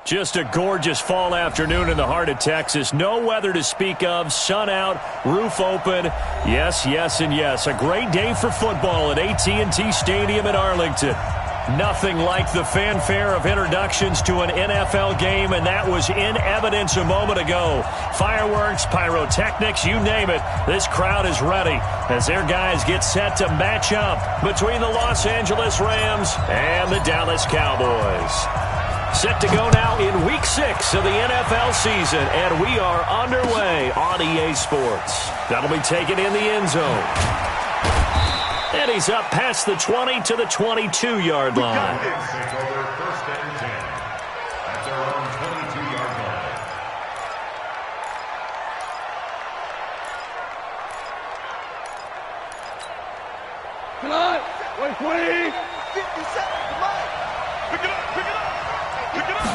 Just a gorgeous fall afternoon in the heart of Texas. No weather to speak of. Sun out, roof open. Yes, yes, and yes. A great day for football at AT&T Stadium in Arlington. Nothing like the fanfare of introductions to an NFL game, and that was in evidence a moment ago. Fireworks, pyrotechnics, you name it. This crowd is ready as their guys get set to match up between the Los Angeles Rams and the Dallas Cowboys. Set to go now in Week 6 of the NFL season, and we are underway on EA Sports. That'll be taken in the end zone. And he's up past the 20 to the 22-yard line. First and 10 at their own 22-yard line. Come on! 120! 57, come on! Pick it up, pick it up! Pick it up!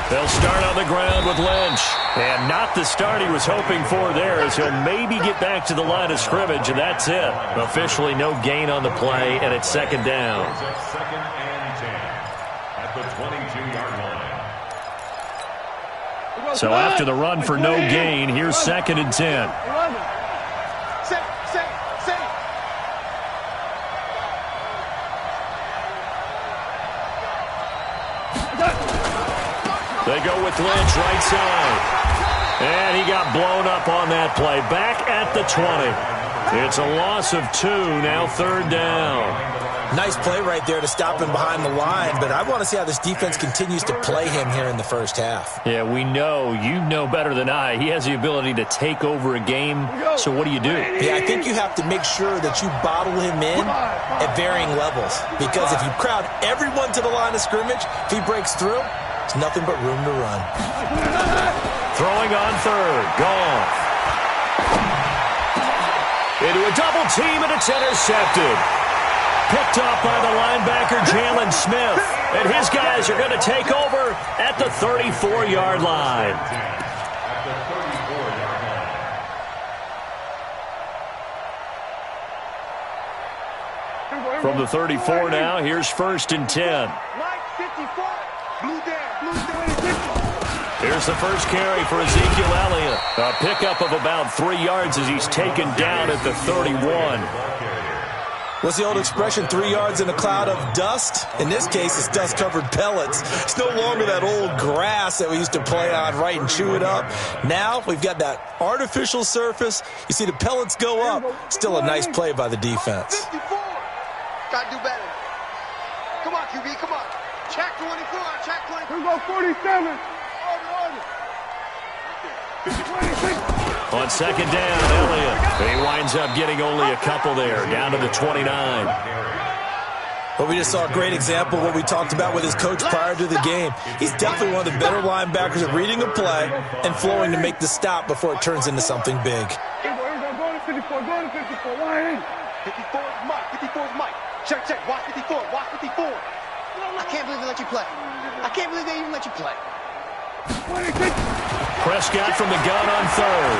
They'll start on the ground with Lynch. And not the start he was hoping for there, as he'll maybe get back to the line of scrimmage, and that's it. Officially no gain on the play, and it's second down. Second and 10 at the 22-yard line. So after the run for no gain, here's second and 10. They go with Lynch right side. And he got blown up on that play. Back at the 20. It's a loss of 2, now third down. Nice play right there to stop him behind the line, but I want to see how this defense continues to play him here in the first half. Yeah, we know. You know better than I. He has the ability to take over a game, so what do? Yeah, I think you have to make sure that you bottle him in at varying levels, because if you crowd everyone to the line of scrimmage, if he breaks through, it's nothing but room to run. Throwing on third. Goff. Into a double team, and it's intercepted. Picked off by the linebacker, Jalen Smith. And his guys are going to take over at the 34-yard line. From the 34 now, here's first and 10. Here's the first carry for Ezekiel Elliott. A pickup of about 3 yards as he's taken down at the 31. What's the old expression, 3 yards in a cloud of dust? In this case, it's dust-covered pellets. It's no longer that old grass that we used to play on, right, and chew it up. Now we've got that artificial surface. You see the pellets go up. Still a nice play by the defense. 54. Gotta do better. Come on, QB, come on. Check 24, check 24. Here we go, 47. On second down, Elliott. He winds up getting only a couple there, down to the 29. Well, we just saw a great example of what we talked about with his coach prior to the game. He's definitely one of the better linebackers at reading a play and flowing to make the stop before it turns into something big. Go to 54, go to 54. Why? 54 is Mike, 54 is Mike. Check, check, watch 54, watch 54. I can't believe they let you play. I can't believe they even let you play. Prescott from the gun on third.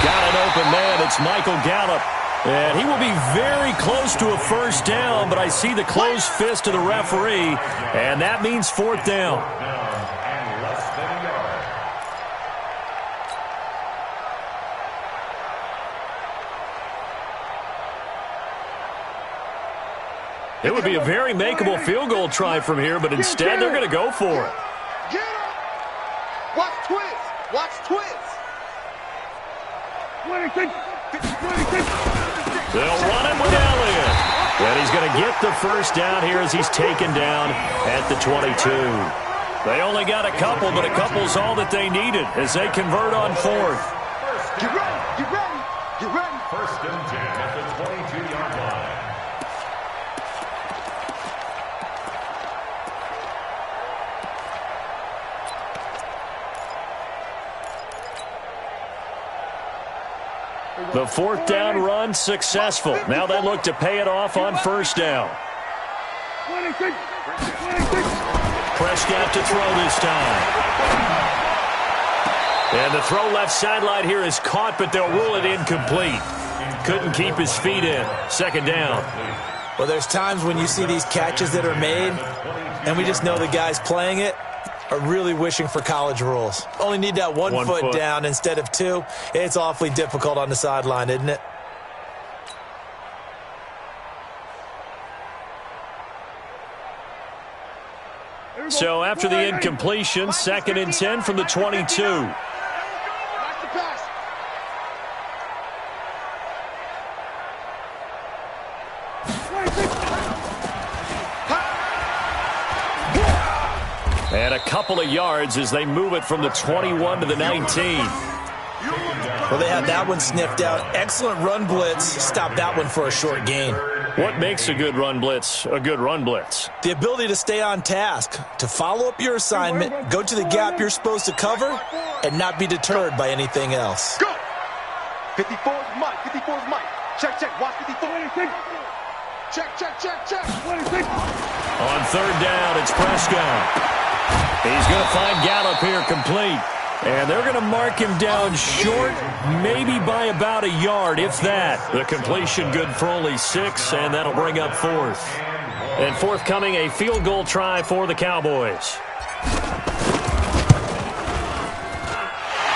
Got an open man. It's Michael Gallup. And he will be very close to a first down, but I see the closed fist of the referee, and that means fourth down. It would be a very makeable field goal try from here, but instead they're going to go for it. Get up! Watch twist! Watch twist! 26. They'll run it with Elliott. And he's going to get the first down here as he's taken down at the 22. They only got a couple, but a couple's all that they needed as they convert on fourth. Get ready! Get ready! Get ready! First and 10 at the 22-yard line. The fourth down run successful. Now they look to pay it off on first down. 26. Prescott to throw this time. And the throw left sideline here is caught, but they'll rule it incomplete. Couldn't keep his feet in. Second down. Well, there's times when you see these catches that are made, And we just know the guys playing it are really wishing for college rules. Only need that one foot down instead of two. It's awfully difficult on the sideline, isn't it? So after the incompletion, 2nd and 10 from the 22. And a couple of yards as they move it from the 21 to the 19. Well, they had that one sniffed out. Excellent run blitz. Stop that one for a short gain. What makes a good run blitz a good run blitz? The ability to stay on task, to follow up your assignment, go to the gap you're supposed to cover, and not be deterred by anything else. Go! 54's Mike. 54's Mike. Check, check. Watch 54. Check, check, check, check. 26. On 3rd down, it's Prescott. He's going to find Gallup here complete. And they're going to mark him down short, maybe by about a yard, if that. The completion good for only 6, and that'll bring up 4th. And forthcoming, a field goal try for the Cowboys.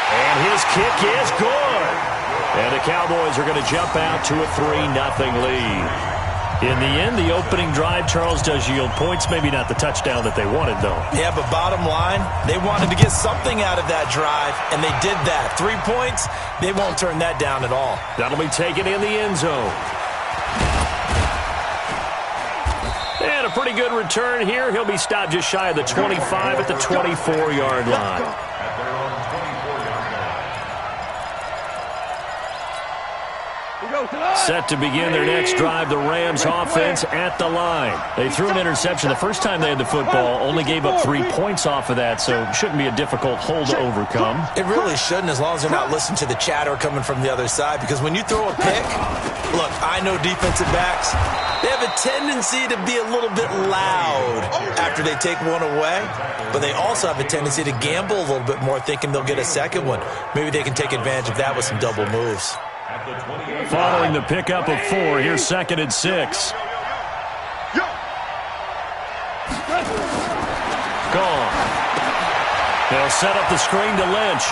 And his kick is good. And the Cowboys are going to jump out to a 3-0 lead. In the end, the opening drive, Charles, does yield points. Maybe not the touchdown that they wanted, though. Yeah, but bottom line, they wanted to get something out of that drive, and they did that. 3 points, they won't turn that down at all. That'll be taken in the end zone. And a pretty good return here. He'll be stopped just shy of the 25 at the 24-yard line. Set to begin their next drive, the Rams offense at the line. They threw an interception the first time they had the football, only gave up 3 points off of that, so it shouldn't be a difficult hole to overcome. It really shouldn't, as long as they're not listening to the chatter coming from the other side, because when you throw a pick, look, I know defensive backs, they have a tendency to be a little bit loud after they take one away, but they also have a tendency to gamble a little bit more, thinking they'll get a second one. Maybe they can take advantage of that with some double moves. Following the pickup of 4, here's 2nd and 6. Gone. They'll set up the screen to Lynch.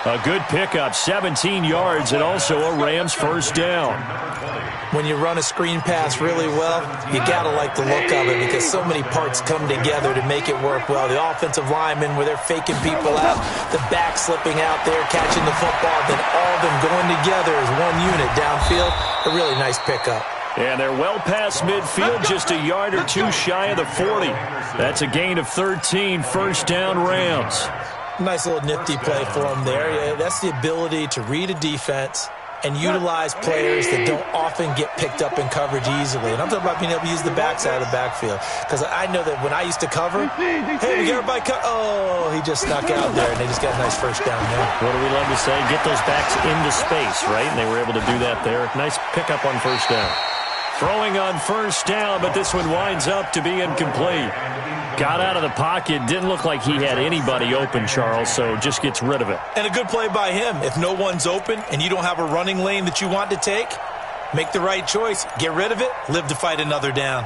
A good pickup, 17 yards, and also a Rams first down. When you run a screen pass really well, you got to like the look of it because so many parts come together to make it work well. The offensive linemen, where they're faking people out, the back slipping out there, catching the football, then all of them going together as one unit downfield. A really nice pickup. And they're well past midfield, just a yard or 2 shy of the 40. That's a gain of 13, first down Rams. Nice little nifty play for them there. Yeah, that's the ability to read a defense and utilize players that don't often get picked up in coverage easily. And I'm talking about being able to use the backside of the backfield. Because I know that when I used to cover, hey, we get everybody oh, he just snuck out there, and they just got a nice first down there. What do we love to say? Get those backs into space, right? And they were able to do that there. Nice pickup on first down. Throwing on first down, but this one winds up to be incomplete. Got out of the pocket, didn't look like he had anybody open, Charles, so just gets rid of it. And a good play by him. If no one's open and you don't have a running lane that you want to take, make the right choice. Get rid of it, live to fight another down.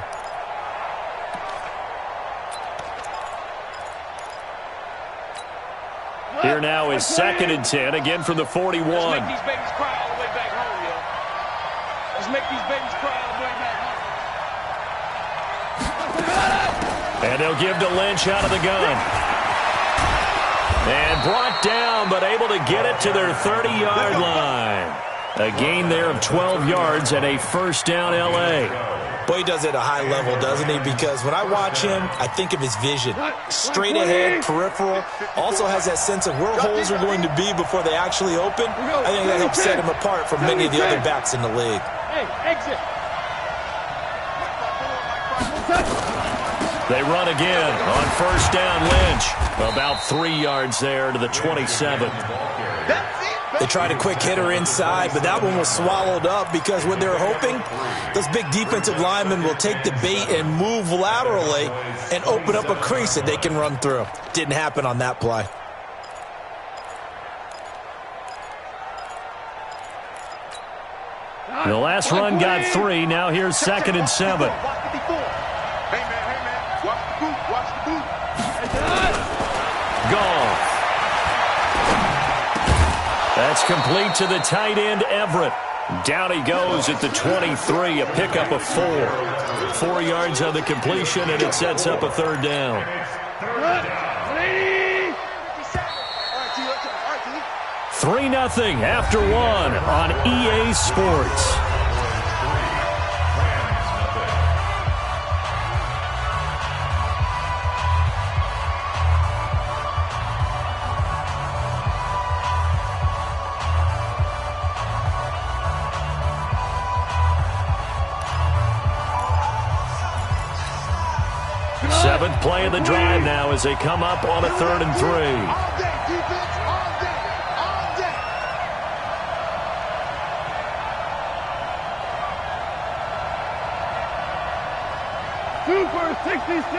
Here now is 2nd and 10, again from the 41. Let's make these babies cry all the way back home, yo. Let's make these babies cry all the way back home. And they'll give to Lynch out of the gun. And brought down, but able to get it to their 30-yard line. A gain there of 12 yards and a first down L.A. Boy, he does it at a high level, doesn't he? Because when I watch him, I think of his vision. Straight ahead, peripheral. Also has that sense of where holes are going to be before they actually open. I think that helps set him apart from many of the other backs in the league. Hey, exit. They run again on first down, Lynch. About 3 yards there to the 27. They tried a quick hitter inside, but that one was swallowed up because what they're hoping, those big defensive linemen will take the bait and move laterally and open up a crease that they can run through. Didn't happen on that play. The last run got 3. Now here's 2nd and 7. Hey, man. Watch the boot. Watch the boot. Gone. That's complete to the tight end, Everett. Down he goes at the 23, a pickup of 4. 4 yards on the completion, and it sets up a 3rd down. 3-0 after 1 on EA Sports. Seventh play of the drive now as they come up on a 3rd and 3. All day, defense, all day, all day. Super 66.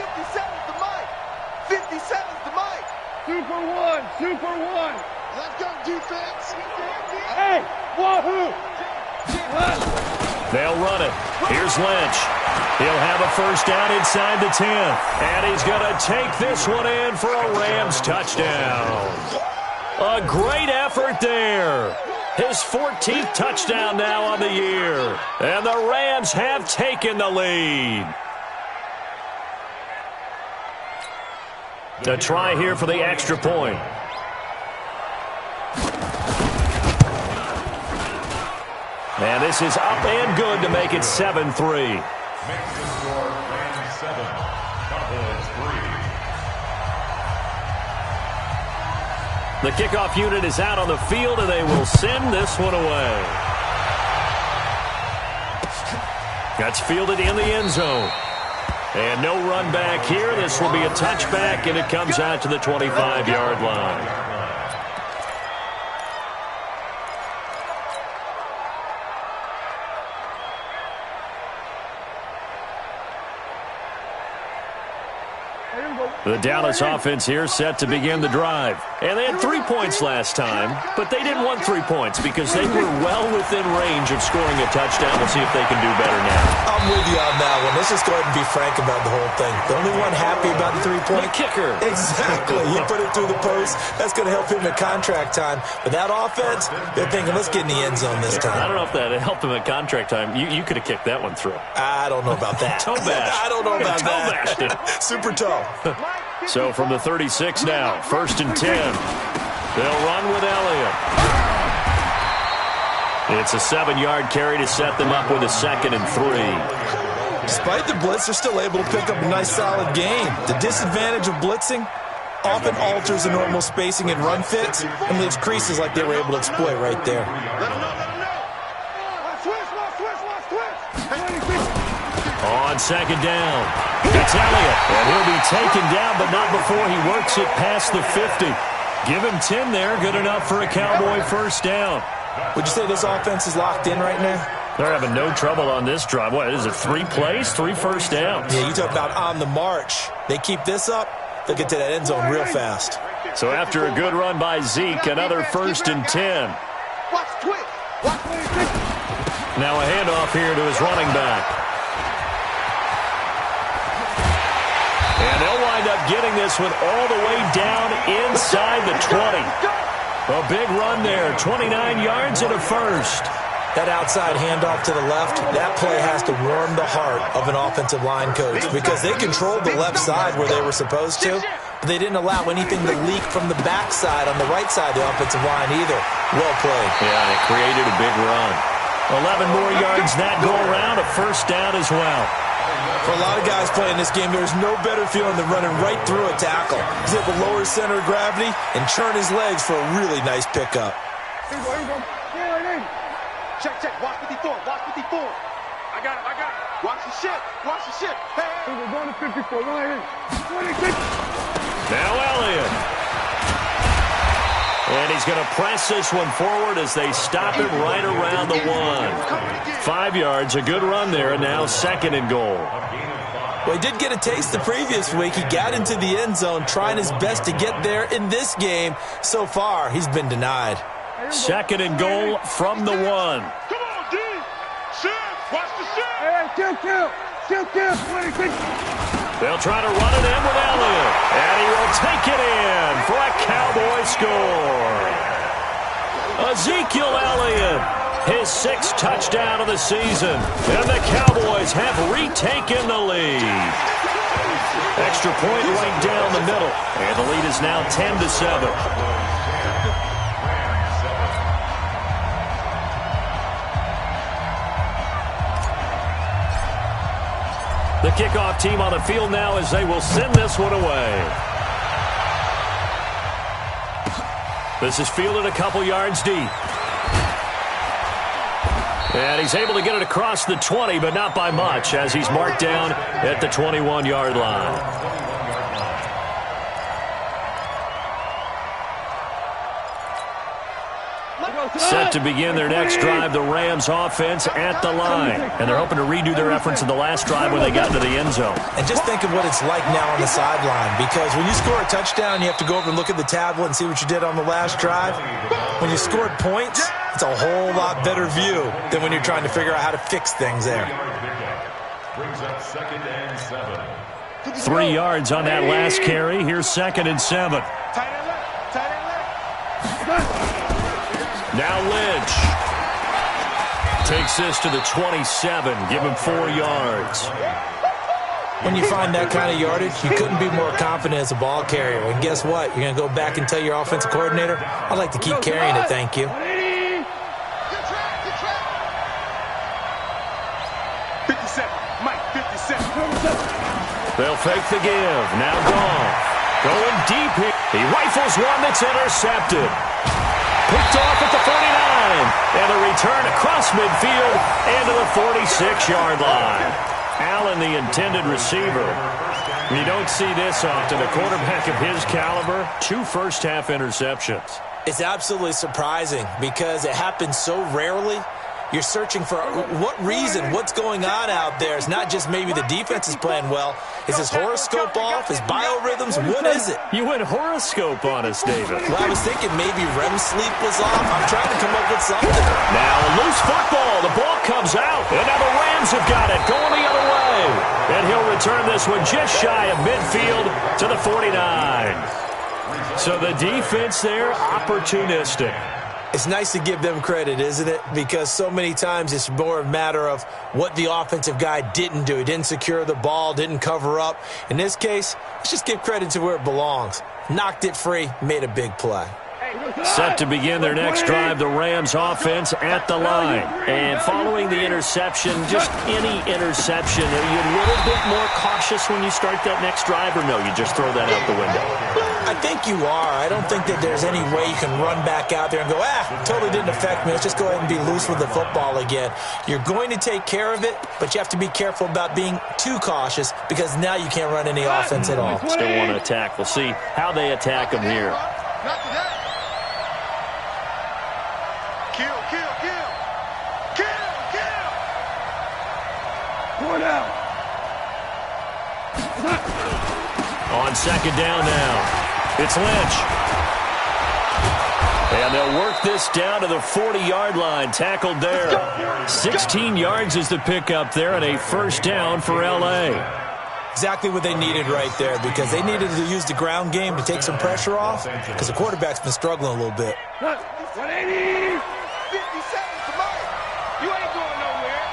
57's the mic. 57's the mic. Super 1. Super 1. Let's go, defense. Hey, wahoo. They'll run it. Here's Lynch. He'll have a 1st down inside the 10. And he's going to take this one in for a Rams touchdown. A great effort there. His 14th touchdown now on the year. And the Rams have taken the lead. A try here for the extra point. And this is up and good to make it 7-3. The kickoff unit is out on the field, and they will send this one away. That's fielded in the end zone. And no run back here. This will be a touchback, and it comes out to the 25-yard line. The Dallas offense here set to begin the drive. And they had 3 points last time, but they didn't want 3 points because they were well within range of scoring a touchdown. We'll see if they can do better now. I'm with you on that one. Let's just go ahead and be frank about the whole thing. The only one happy about the 3-point? The kicker. Exactly. You put it through the post. That's going to help him at contract time. But that offense, they're thinking, let's get in the end zone this time. I don't know if that helped him at contract time. You could have kicked that one through. I don't know about that. Toe bash. I don't know about toe that. bashed it. Super toe. So from the 36 now, 1st and 10. They'll run with Elliott. It's a 7-yard carry to set them up with a 2nd and 3. Despite the blitz, they're still able to pick up a nice, solid game. The disadvantage of blitzing often alters the normal spacing and run fits and leaves creases like they were able to exploit right there. On 2nd down, it's Elliott, and he'll be taken down, but not before he works it past the 50. Give him 10 there, good enough for a Cowboy 1st down. Would you say this offense is locked in right now? They're having no trouble on this drive. What is it, 3 plays, 3 first downs? Yeah, you talk about on the march. They keep this up, they'll get to that end zone real fast. So after a good run by Zeke, another 1st and 10. Watch twitch. Watch twitch. Now a handoff here to his running back. And they'll wind up getting this one all the way down inside the 20. A big run there, 29 yards and a 1st. That outside handoff to the left, that play has to warm the heart of an offensive line coach because they controlled the left side where they were supposed to, but they didn't allow anything to leak from the backside on the right side of the offensive line either. Well played. Yeah, it created a big run. 11 more yards that go around, a 1st down as well. For a lot of guys playing this game, there's no better feeling than running right through a tackle. He's able to lower his center of gravity and turn his legs for a really nice pickup. Check, check. Watch 54. Watch 54. I got it. Watch the shit. Watch the shit. Hey. We're going to 54. Right here. 26. Now Elliott. And he's going to press this one forward as they stop him right around the 1. 5 yards, a good run there, and now 2nd and goal. Well, he did get a taste the previous week. He got into the end zone, trying his best to get there in this game. So far, he's been denied. Second and goal from the 1. Come on, D. Shift. Watch the shift. Hey, kill. They'll try to run it in with Elliott. And he will take it in for a Cowboy score. Ezekiel Elliott, his 6th touchdown of the season. And the Cowboys have retaken the lead. Extra point right down the middle. And the lead is now 10-7. The kickoff team on the field now as they will send this one away. This is fielded a couple yards deep. And he's able to get it across the 20, but not by much, as he's marked down at the 21-yard line. Set to begin their next drive, the Rams offense at the line. And they're hoping to redo their efforts in the last drive when they got into the end zone. And just think of what it's like now on the sideline, because when you score a touchdown, you have to go over and look at the tablet and see what you did on the last drive. When you scored points, it's a whole lot better view than when you're trying to figure out how to fix things there. Brings up 2nd and 7. 3 yards on that last carry. Here's 2nd and 7. Tight end left. Now Lynch takes this to the 27. Give him 4 yards. When you find that kind of yardage, you couldn't be more confident as a ball carrier. And guess what? You're going to go back and tell your offensive coordinator, I'd like to keep carrying it, thank you. 57. Mike, 57. They'll fake the give. Now Goff going deep here. He rifles one that's intercepted. Picked off at the 49. And a return across midfield and to the 46-yard line. Allen, the intended receiver. You don't see this often. A quarterback of his caliber, 2 first-half interceptions. It's absolutely surprising because it happens so rarely. You're searching for what reason, what's going on out there. It's not just maybe the defense is playing well. Is his horoscope off? His biorhythms? What is it? You went horoscope on us, David. Well, I was thinking maybe REM sleep was off. I'm trying to come up with something. Now a loose football. The ball comes out. And now the Rams have got it going the other way. And he'll return this one just shy of midfield to the 49. So the defense there, opportunistic. It's nice to give them credit, isn't it? Because so many times it's more a matter of what the offensive guy didn't do. He didn't secure the ball, didn't cover up. In this case, let's just give credit to where it belongs. Knocked it free, made a big play. Set to begin their next drive, the Rams offense at the line. And following the interception, just any interception, are you a little bit more cautious when you start that next drive, or no, you just throw that out the window? I think you are. I don't think that there's any way you can run back out there and go, totally didn't affect me. Let's just go ahead and be loose with the football again. You're going to take care of it, but you have to be careful about being too cautious because now you can't run any offense at all. Still want to attack. We'll see how they attack them here. Kill. Point out. On second down now. It's Lynch. And they'll work this down to the 40-yard line. Tackled there. 16 yards is the pickup there and a first down for L.A. Exactly what they needed right there because they needed to use the ground game to take some pressure off because the quarterback's been struggling a little bit. 180. 57 to Mike. You ain't going nowhere.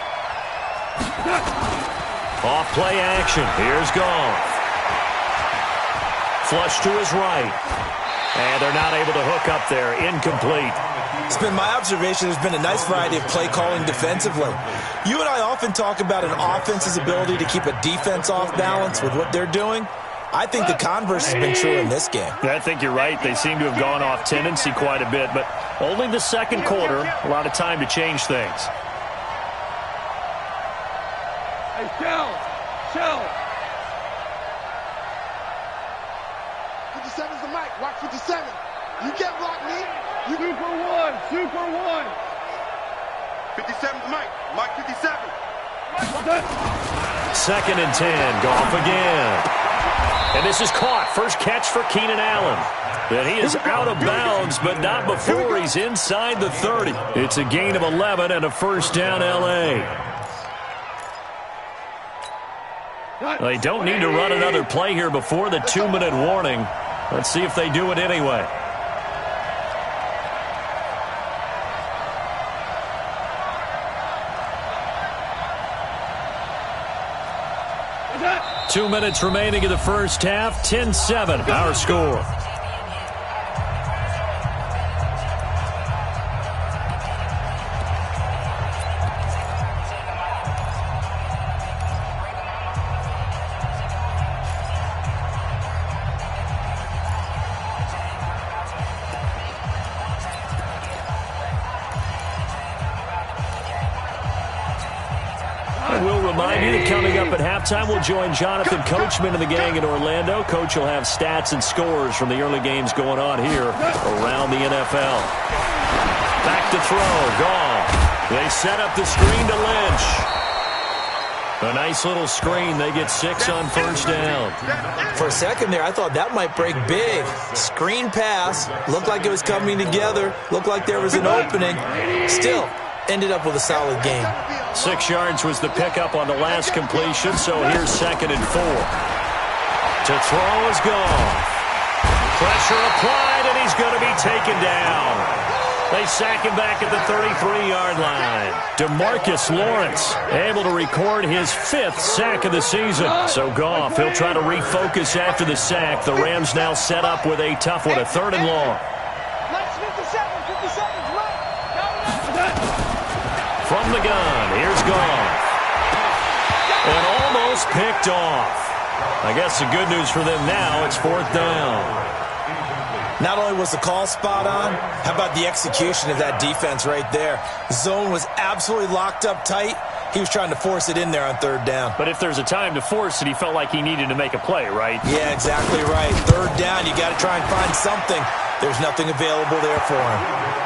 Off play action. Here's Goff. Flush to his right. And they're not able to hook up there. Incomplete. It's been my observation there's been a nice variety of play calling defensively. You and I often talk about an offense's ability to keep a defense off balance with what they're doing. I think the converse has been true in this game. I think you're right. They seem to have gone off tendency quite a bit, but only the second quarter. A lot of time to change things. Hey, Shell. 57's the Mike. Watch 57. You can't block me. Super one. 57's Mike. Mike 57. Second and 10. Goff again. And this is caught. First catch for Keenan Allen. And he is out of bounds, but not before he's inside the 30. It's a gain of 11 and a first down, L.A. They don't need to run another play here before the 2-minute warning. Let's see if they do it anyway. What's 2 minutes remaining in the first half. 10-7, our score. Coming up at halftime, we'll join Jonathan Coachman and the gang in Orlando. Coach will have stats and scores from the early games going on here around the NFL. Back to throw. Goff. They set up the screen to Lynch. A nice little screen. They get 6 on first down. For a second there, I thought that might break big. Screen pass. Looked like it was coming together. Looked like there was an opening. Still, ended up with a solid game. 6 yards was the pickup on the last completion, so here's 2nd and 4. To throw is Goff. Pressure applied, and he's going to be taken down. They sack him back at the 33-yard line. DeMarcus Lawrence able to record his 5th sack of the season. So Goff, he'll try to refocus after the sack. The Rams now set up with a tough one, a 3rd and long. From the gun, here's Goff. And almost picked off. I guess the good news for them now, it's 4th down. Not only was the call spot on, how about the execution of that defense right there? The zone was absolutely locked up tight. He was trying to force it in there on 3rd down. But if there's a time to force it, he felt like he needed to make a play, right? Yeah, exactly right. 3rd down, you got to try and find something. There's nothing available there for him.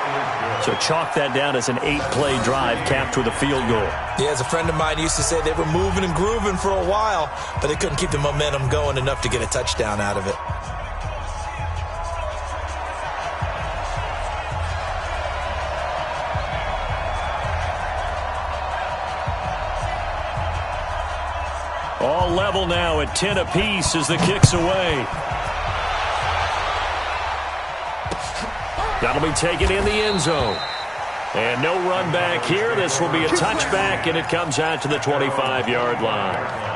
So chalk that down as an 8-play drive capped with a field goal. Yeah, as a friend of mine used to say, they were moving and grooving for a while, but they couldn't keep the momentum going enough to get a touchdown out of it. All level now at 10 apiece as the kick's away. That'll be taken in the end zone. And no run back here. This will be a touchback, and it comes out to the 25-yard line.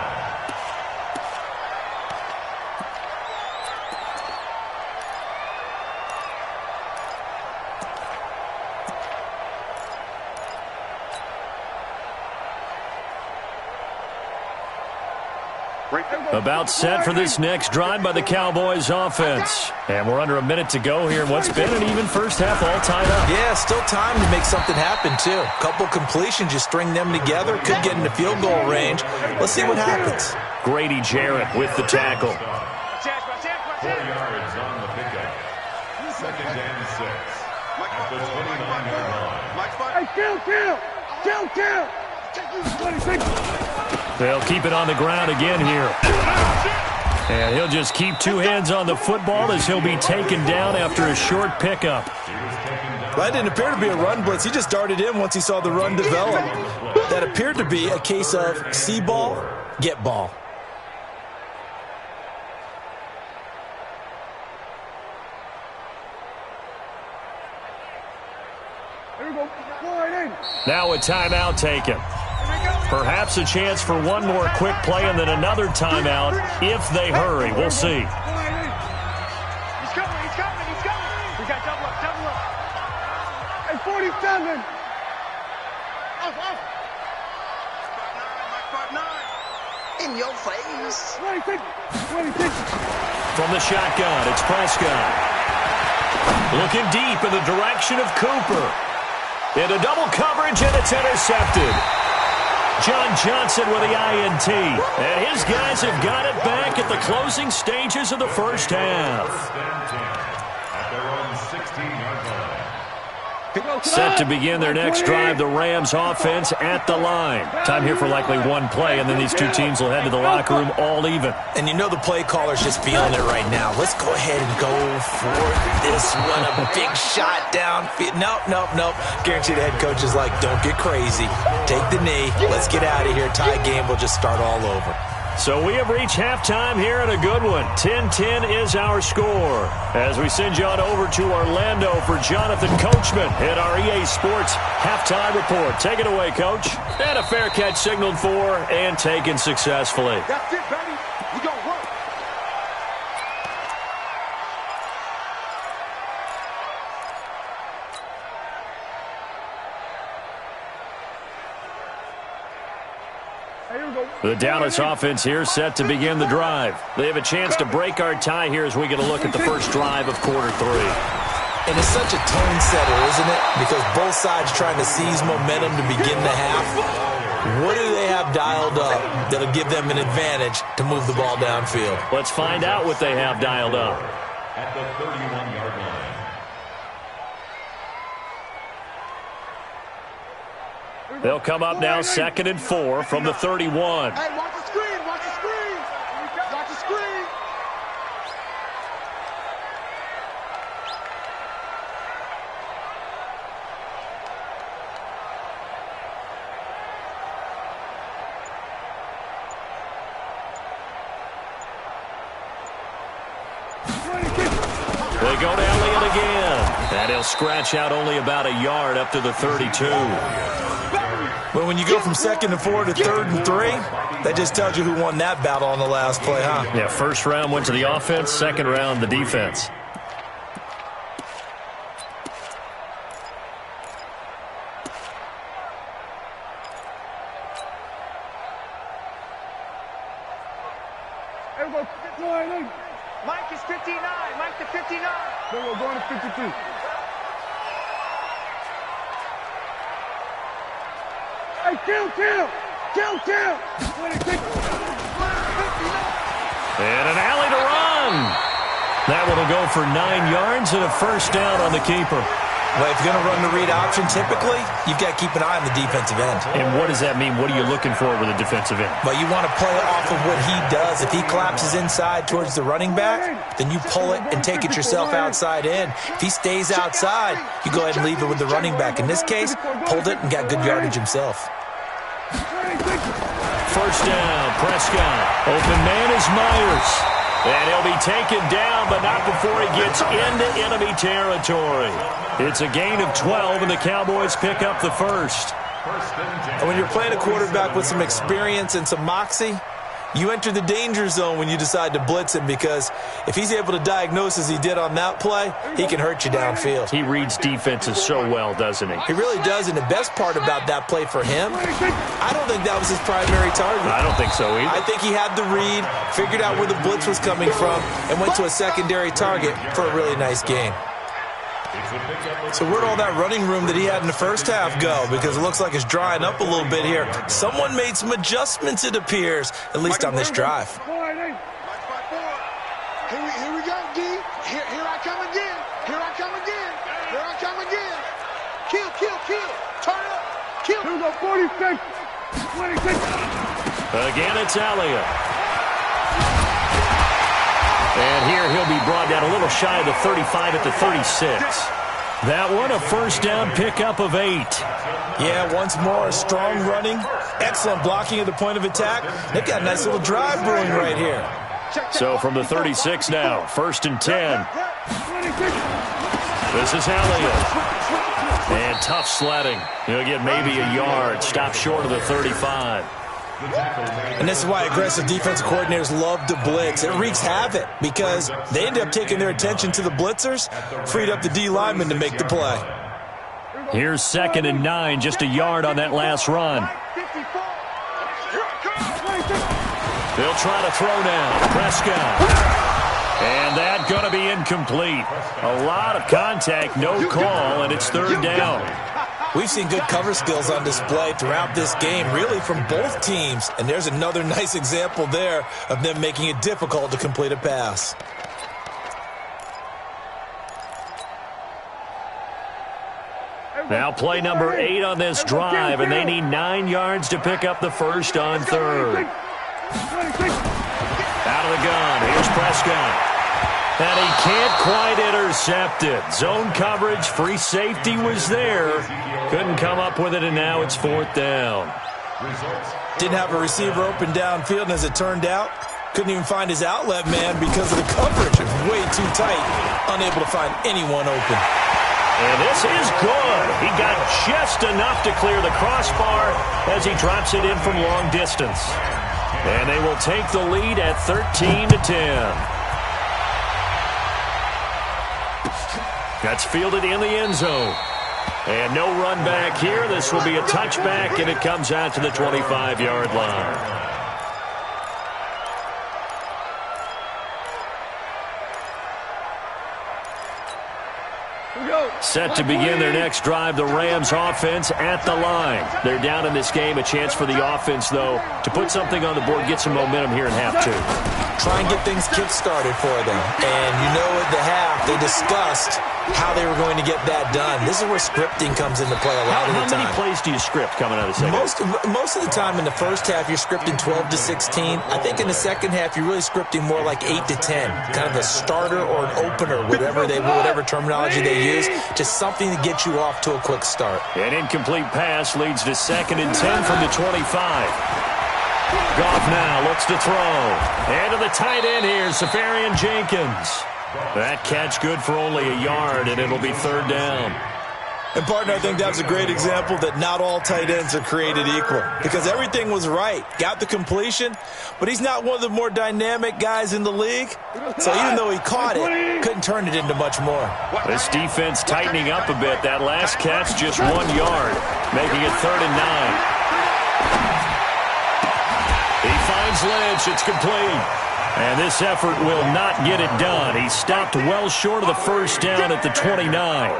About set for this next drive by the Cowboys offense. And we're under a minute to go here in what's been an even first half all tied up. Yeah, still time to make something happen, too. Couple completions, you string them together, could get into field goal range. Let's see what happens. Grady Jarrett with the tackle. 4 yards on the pickup. 2nd and 6. At the 29-yard line. They'll keep it on the ground again here. And he'll just keep 2 hands on the football as he'll be taken down after a short pickup. That didn't appear to be a run blitz. He just darted in once he saw the run develop. That appeared to be a case of see ball, get ball. Now a timeout taken. Perhaps a chance for one more quick play and then another timeout if they hurry. We'll see. He's coming. We got double up. Hey, 47. Off. In your face. 26. From the shotgun, it's Prescott. Looking deep in the direction of Cooper. Into double coverage, and it's intercepted. John Johnson with the INT. And his guys have got it back at the closing stages of the first half. Set to begin their next drive, the Rams offense at the line. Time here for likely one play, and then these two teams will head to the locker room all even. And you know the play caller's just feeling it right now. Let's go ahead and go for this one. A big shot downfield. Nope. Guarantee the head coach is like, don't get crazy. Take the knee. Let's get out of here. Tie game will just start all over. So we have reached halftime here and a good one. 10-10 is our score. As we send you on over to Orlando for Jonathan Coachman at our EA Sports halftime report. Take it away, Coach. And a fair catch signaled for and taken successfully. That's it, baby. We gonna work. The Dallas offense here set to begin the drive. They have a chance to break our tie here as we get a look at the first drive of quarter 3. And it's such a tone setter, isn't it? Because both sides trying to seize momentum to begin the half. What do they have dialed up that'll give them an advantage to move the ball downfield? Let's find out what they have dialed up. At the 31-yard line. They'll come up now 2nd and 4 from the 31. Hey, watch the screen. Watch the screen. Watch the screen. They go to Elliott again. And he'll scratch out only about a yard up to the 32. But when you go from 2nd and 4 to 3rd and 3, that just tells you who won that battle on the last play, huh? Yeah, first round went to the offense, second round the defense. Mike is 59. Mike to 59. Then we're going to 52. Hey, kill! 26. And an alley to run. That one will go for 9 yards and a first down on the keeper. Well, if you're going to run the read option, typically, you've got to keep an eye on the defensive end. And what does that mean? What are you looking for with a defensive end? Well, you want to play off of what he does. If he collapses inside towards the running back, then you pull it and take it yourself outside in. If he stays outside, you go ahead and leave it with the running back. In this case, pulled it and got good yardage himself. First down, Prescott. Open man is Myers. And he'll be taken down, but not before he gets into enemy territory. It's a gain of 12, and the Cowboys pick up the first. And when you're playing a quarterback with some experience and some moxie, you enter the danger zone when you decide to blitz him, because if he's able to diagnose as he did on that play, he can hurt you downfield. He reads defenses so well, doesn't he? He really does, and the best part about that play for him, I don't think that was his primary target. I don't think so either. I think he had the read, figured out where the blitz was coming from, and went to a secondary target for a really nice gain. So where'd all that running room that he had in the first half go? Because it looks like it's drying up a little bit here. Someone made some adjustments, it appears, at least on this drive. Here we go, D. Here I come again. Here I come again. Here I come again. Kill. Turn up. Kill. Here we go, 46. 26. Again, it's Elliott. And here he'll be brought down a little shy of the 35 at the 36. That one, a first down pickup of 8. Yeah, once more, strong running, excellent blocking at the point of attack. They've got a nice little drive brewing right here. So from the 36 now, 1st and 10. This is Elliott. And tough sledding. He'll get maybe a yard, stop short of the 35. And this is why aggressive defensive coordinators love to blitz. It wreaks havoc because they end up taking their attention to the blitzers, freed up the D lineman to make the play. Here's 2nd and 9, just a yard on that last run. They'll try to throw now. Prescott. And that's going to be incomplete. A lot of contact, no call, and it's 3rd down. We've seen good cover skills on display throughout this game, really from both teams. And there's another nice example there of them making it difficult to complete a pass. Now play number 8 on this drive, and they need 9 yards to pick up the first on third. Out of the gun, here's Prescott. And he can't quite intercept it. Zone coverage, free safety was there. Couldn't come up with it, and now it's 4th down. Didn't have a receiver open downfield, and as it turned out, couldn't even find his outlet man because of the coverage. Way too tight, unable to find anyone open. And this is good. He got just enough to clear the crossbar as he drops it in from long distance. And they will take the lead at 13-10. That's fielded in the end zone. And no run back here. This will be a touchback, and it comes out to the 25-yard line. Set to begin their next drive, the Rams offense at the line. They're down in this game. A chance for the offense, though, to put something on the board, get some momentum here in half 2. Try and get things kick-started for them. And you know at the half, they discussed how they were going to get that done. This is where scripting comes into play a lot of the time. How many plays do you script coming out of the second? Most of the time in the first half, you're scripting 12 to 16. I think in the second half, you're really scripting more like 8 to 10. Kind of a starter or an opener, whatever terminology they use. Just something to get you off to a quick start. An incomplete pass leads to 2nd and 10 from the 25. Goff now looks to throw. And to the tight end here, Safarian Jenkins. That catch good for only a yard, and it'll be 3rd down. And, partner, I think that was a great example that not all tight ends are created equal because everything was right. Got the completion, but he's not one of the more dynamic guys in the league. So even though he caught it, couldn't turn it into much more. This defense tightening up a bit. That last catch just 1 yard, making it 3rd and 9. He finds Lynch. It's complete. And this effort will not get it done. He stopped well short of the first down at the 29.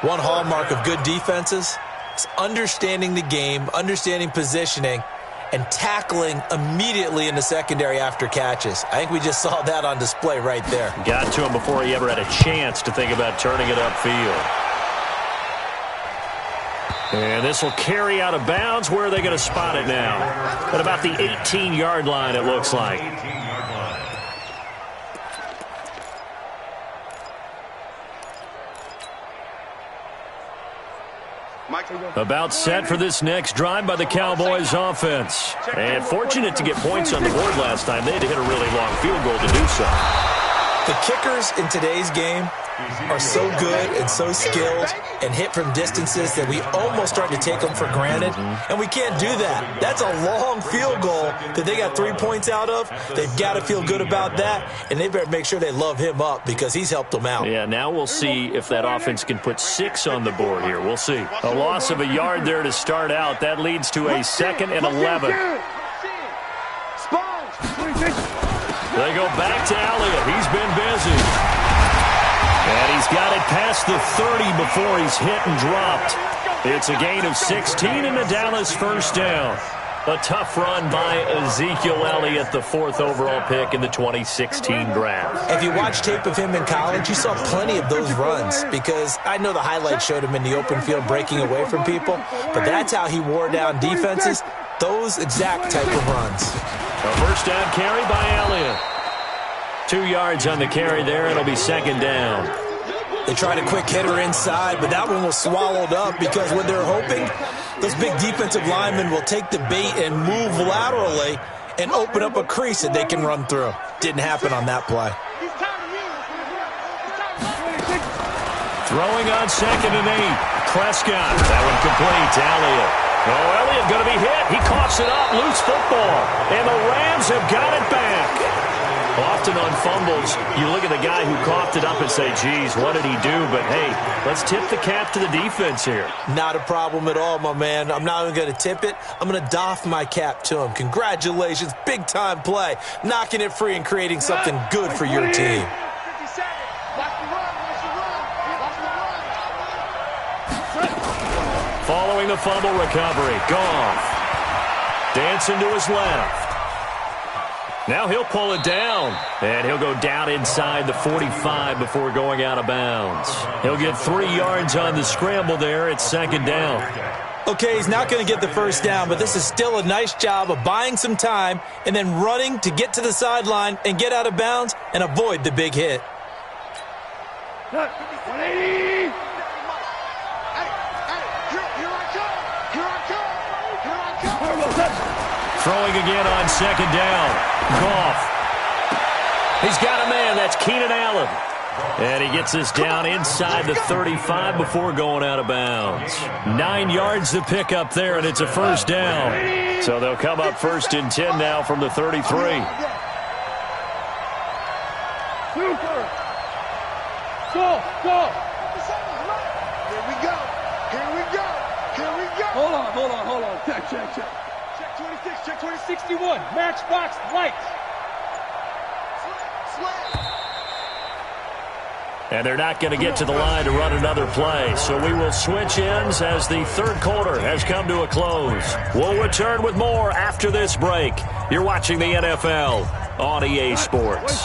One hallmark of good defenses is understanding the game, understanding positioning, and tackling immediately in the secondary after catches. I think we just saw that on display right there. Got to him before he ever had a chance to think about turning it upfield. And this will carry out of bounds. Where are they going to spot it now? At about the 18-yard line, it looks like. About set for this next drive by the Cowboys offense. And fortunate to get points on the board last time. They had to hit a really long field goal to do so. The kickers in today's game are so good and so skilled and hit from distances that we almost start to take them for granted, and we can't do that. That's a long field goal that they got 3 points out of. They've got to feel good about that, and they better make sure they love him up because he's helped them out. Yeah, now we'll see if that offense can put 6 on the board here. We'll see. A loss of a yard there to start out. That leads to a 2nd and 11. They go back to Elliott. He's been busy. And he's got it past the 30 before he's hit and dropped. It's a gain of 16 and a Dallas first down. A tough run by Ezekiel Elliott, the 4th overall pick in the 2016 draft. If you watch tape of him in college, you saw plenty of those runs because I know the highlights showed him in the open field breaking away from people, but that's how he wore down defenses, those exact type of runs. A first down carry by Elliott. 2 yards on the carry there. It'll be 2nd down. They tried a quick hitter inside, but that one was swallowed up because what they're hoping, those big defensive linemen will take the bait and move laterally and open up a crease that they can run through. Didn't happen on that play. Throwing on 2nd and 8. Prescott. That one complete to Elliott. Oh, Elliott going to be hit. He coughs it up. Loose football. And the Rams have got it back. Often on fumbles, you look at the guy who coughed it up and say, geez, what did he do? But, hey, let's tip the cap to the defense here. Not a problem at all, my man. I'm not even going to tip it. I'm going to doff my cap to him. Congratulations. Big-time play. Knocking it free and creating something good for your team. Following the fumble recovery, Goff dancing to his left. Now he'll pull it down, and he'll go down inside the 45 before going out of bounds. He'll get 3 yards on the scramble there. It's second down. Okay, he's not going to get the first down, but this is still a nice job of buying some time and then running to get to the sideline and get out of bounds and avoid the big hit. 180. Throwing again on second down. Goff. He's got a man. That's Keenan Allen. And he gets us down inside the 35 before going out of bounds. 9 yards to pick up there, and it's a first down. So they'll come up first and 10 now from the 33. Super. Go. Here we go. Hold on. Check. Check 26, check 2061. Matchbox lights. And they're not going to get to the line to run another play. So we will switch ends as the third quarter has come to a close. We'll return with more after this break. You're watching the NFL on EA Sports.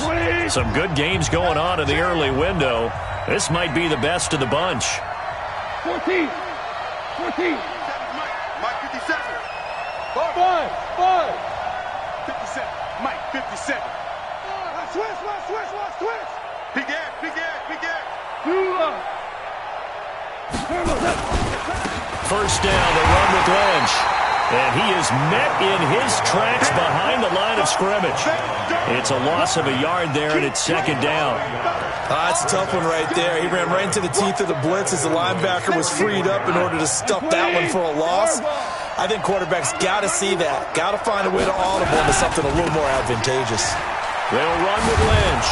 Some good games going on in the early window. This might be the best of the bunch. 14. Mike 57. 5. 57. Mike 57. Switch. Big Ed. First down, the run with Lynch. And he is met in his tracks behind the line of scrimmage. It's a loss of a yard there, and it's second down. That's a tough one right there. He ran right into the teeth of the blitz as the linebacker was freed up in order to stuff that one for a loss. I think quarterbacks got to see that. Got to find a way to audible into something a little more advantageous. They'll run with Lynch.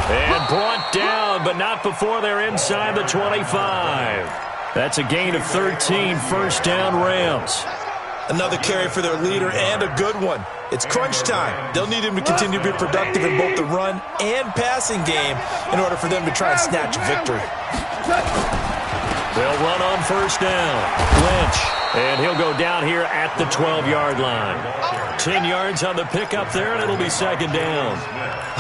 And brought down, but not before they're inside the 25. That's a gain of 13, first down Rams. Another carry for their leader and a good one. It's crunch time. They'll need him to continue to be productive in both the run and passing game in order for them to try and snatch a victory. They'll run on first down. Lynch. And he'll go down here at the 12-yard line. 10 yards on the pickup there, and it'll be second down.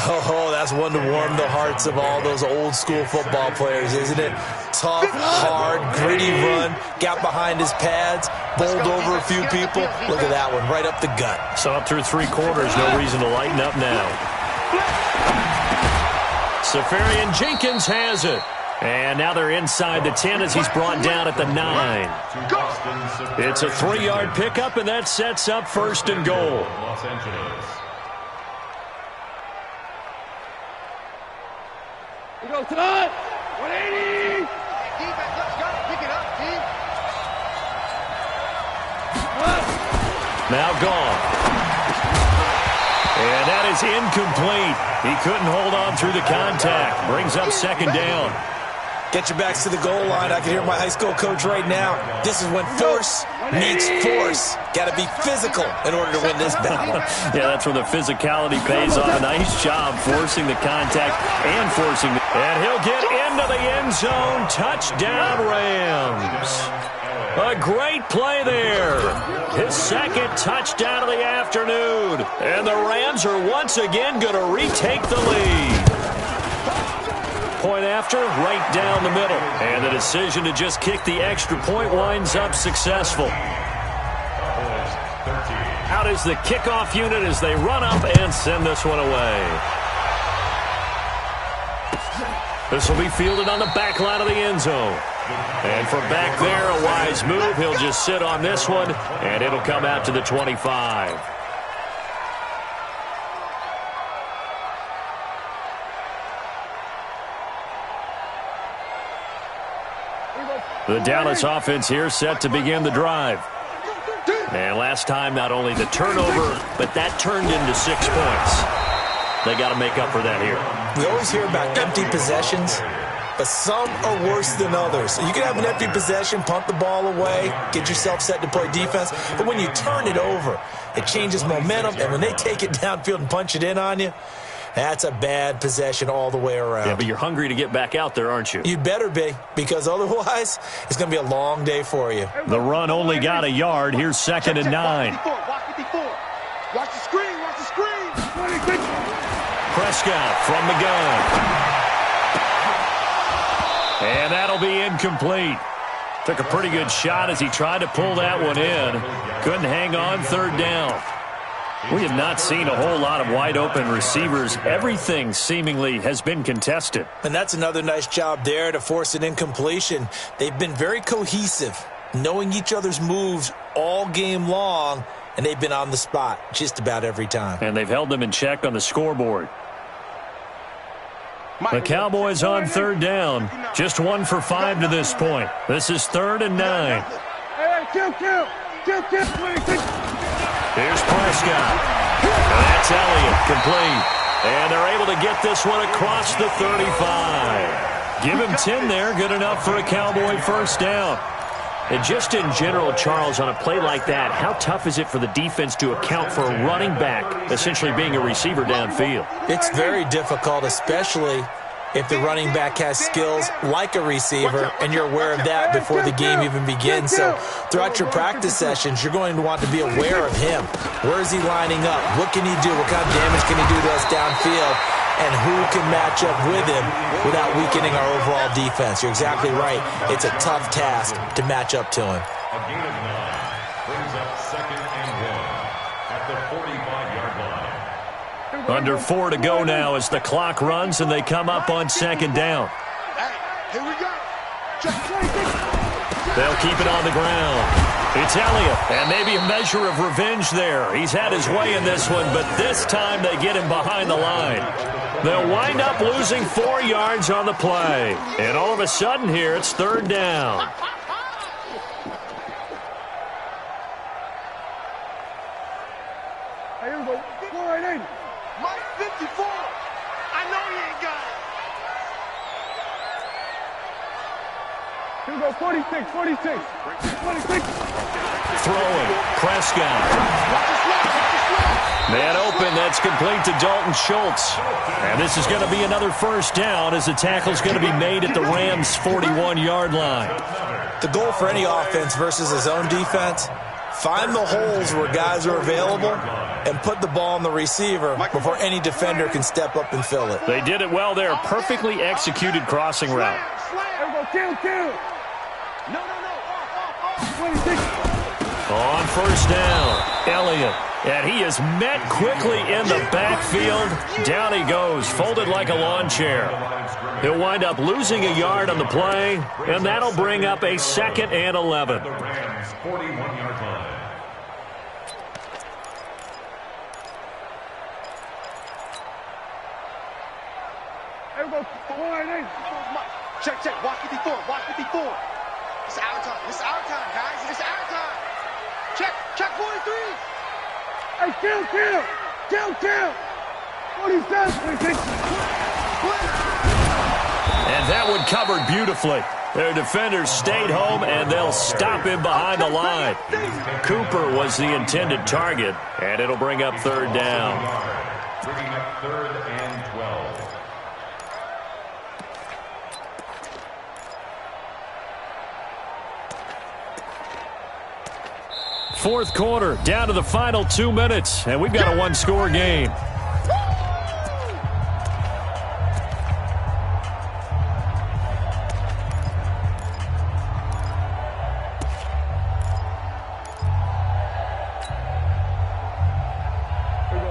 Oh, that's one to warm the hearts of all those old-school football players, isn't it? Tough, hard, gritty run. Got behind his pads, bowled over a few people. Look at that one, right up the gut. So up through 3 quarters, no reason to lighten up now. Safarian Jenkins has it. And now they're inside the 10 as he's brought down at the 9. It's a 3-yard pickup, and that sets up first and goal. Los Angeles. We go tonight. 180. Defense, let's go. Pick it up, team. Now gone. And that is incomplete. He couldn't hold on through the contact. Brings up second down. Get your backs to the goal line. I can hear my high school coach right now. This is when force meets force. Got to be physical in order to win this battle. Yeah, that's where the physicality pays off. A nice job forcing the contact and forcing the... And he'll get into the end zone. Touchdown, Rams. A great play there. His second touchdown of the afternoon. And the Rams are once again going to retake the lead. Point after, right down the middle. And the decision to just kick the extra point winds up successful. Out is the kickoff unit as they run up and send this one away. This will be fielded on the back line of the end zone. And from back there, a wise move. He'll just sit on this one, and it'll come out to the 25. The Dallas offense here set to begin the drive. And last time, not only the turnover, but that turned into 6 points. They got to make up for that here. We always hear about empty possessions, but some are worse than others. You can have an empty possession, punt the ball away, get yourself set to play defense, but when you turn it over, it changes momentum, and when they take it downfield and punch it in on you, that's a bad possession all the way around. Yeah, but you're hungry to get back out there, aren't you? You better be, because otherwise, it's going to be a long day for you. The run only got a yard. Here's second and 9. Watch 54. Watch the screen. Watch the screen. Prescott from the gun. And that'll be incomplete. Took a pretty good shot as he tried to pull that one in. Couldn't hang on third down. We have not seen a whole lot of wide-open receivers. Everything seemingly has been contested. And that's another nice job there to force an incompletion. They've been very cohesive, knowing each other's moves all game long, and they've been on the spot just about every time. And they've held them in check on the scoreboard. The Cowboys on third down. Just 1 for 5 to this point. This is 3rd and 9. Here's Prescott. That's Elliott, complete. And they're able to get this one across the 35. Give him 10 there, good enough for a Cowboy first down. And just in general, Charles, on a play like that, how tough is it for the defense to account for a running back essentially being a receiver downfield? It's very difficult, especially if the running back has skills like a receiver, and you're aware of that before the game even begins. So throughout your practice sessions, you're going to want to be aware of him. Where is he lining up? What can he do? What kind of damage can he do to us downfield? And who can match up with him without weakening our overall defense? You're exactly right. It's a tough task to match up to him. A gain of 9 brings up 2nd and 1 at the 45-yard line. Under 4 to go now as the clock runs and they come up on 2nd down. Hey, here we go. They'll keep it on the ground. It's Elliott, and maybe a measure of revenge there. He's had his way in this one, but this time they get him behind the line. They'll wind up losing 4 yards on the play. And all of a sudden here, it's 3rd down. Here we go. 4-8. Mike 54. I know he ain't got it. Here we go. 46, 46. 46. Throwing, Prescott. Man open, that's complete to Dalton Schultz. And this is going to be another first down as the tackle's going to be made at the Rams' 41-yard line. The goal for any offense versus his own defense, find the holes where guys are available and put the ball on the receiver before any defender can step up and fill it. They did it well there. Perfectly executed crossing route. Here we go. Kill. No. 26. On first down, Elliott. And he is met quickly in the backfield. Down he goes, folded like a lawn chair. He'll wind up losing a yard on the play, and that'll bring up a 2nd and 11. The Rams' 41-yard line. Here we go. 4-8. Check. Watch 54. Watch 54. It's our time. It's our time, guys. It's our time. Check 43. Hey, kill. 47, 26. And that one covered beautifully. Their defenders stayed home, and they'll stop him behind the line. Cooper was the intended target, and it'll bring up 3rd down. Bringing up 3rd and 12. Fourth quarter, down to the final 2 minutes, and we've got a 1-score game.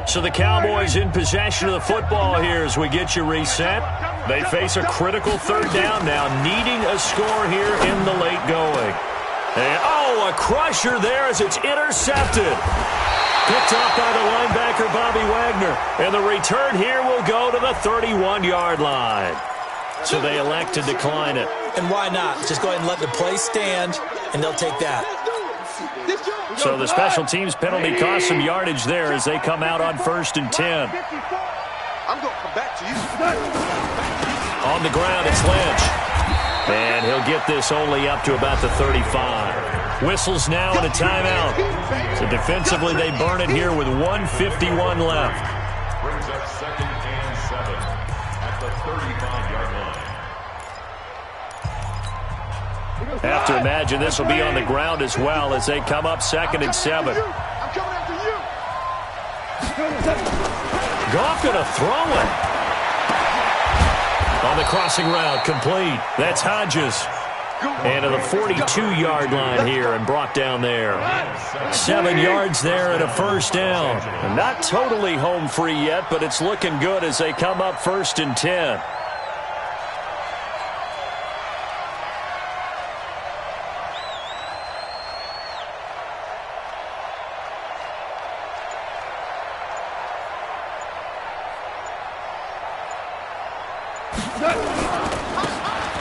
So the Cowboys in possession of the football here as we get you reset. They face a critical 3rd down now, needing a score here in the late going. And, a crusher there as it's intercepted. Picked up by the linebacker, Bobby Wagner. And the return here will go to the 31-yard line. So they elect to decline it. And why not? Just go ahead and let the play stand, and they'll take that. So the special teams penalty cost some yardage there as they come out on 1st and 10. I'm going to come back to you. On the ground, it's Lynch. And he'll get this only up to about the 35. Whistles now and a timeout. So defensively, they burn it here with 1:51 left. Brings up 2nd and 7 at the 35-yard line. Have to imagine this will be on the ground as well as they come up 2nd and 7. I'm coming after you. Goff going to throw it. On the crossing route, complete. That's Hodges. And to the 42-yard line here and brought down there. 7 yards there and a first down. Not totally home free yet, but it's looking good as they come up 1st and 10.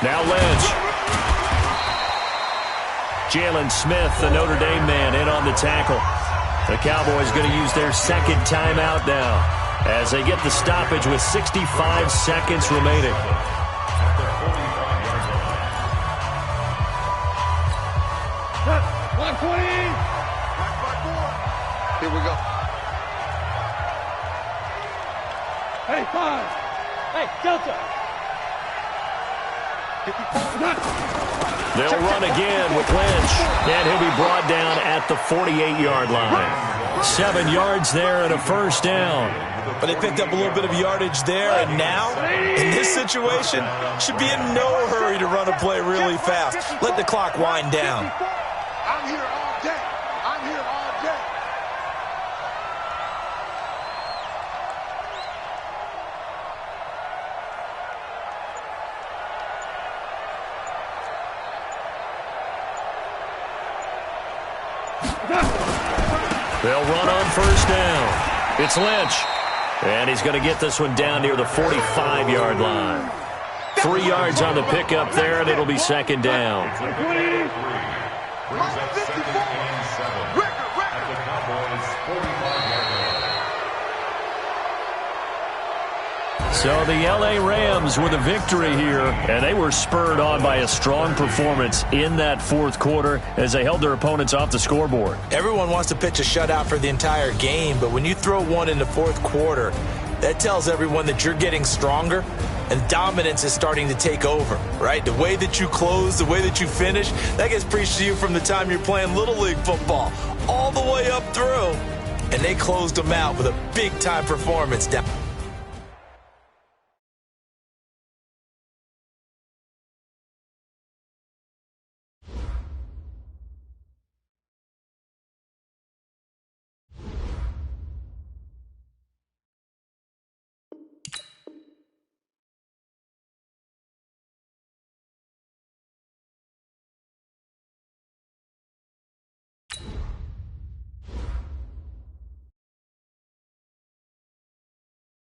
Now Lynch. Jalen Smith, the Notre Dame man, in on the tackle. The Cowboys going to use their second timeout now as they get the stoppage with 65 seconds remaining. Here we go. Hey, 5. Hey, Delta. They'll run again with Lynch, and he'll be brought down at the 48-yard line. 7 yards there and a first down. But they picked up a little bit of yardage there, and now, in this situation, should be in no hurry to run a play really fast. Let the clock wind down. I'm here all day. I'm here all day. They'll run on first down. It's Lynch. And he's going to get this one down near the 45-yard line. 3 yards on the pickup there, and it'll be second down. Brings up 2nd and 7 at the Cowboys' 45-yard line. So the L.A. Rams with a victory here, and they were spurred on by a strong performance in that fourth quarter as they held their opponents off the scoreboard. Everyone wants to pitch a shutout for the entire game, but when you throw one in the fourth quarter, that tells everyone that you're getting stronger and dominance is starting to take over, right? The way that you close, the way that you finish, that gets preached to you from the time you're playing Little League football all the way up through. And they closed them out with a big-time performance down.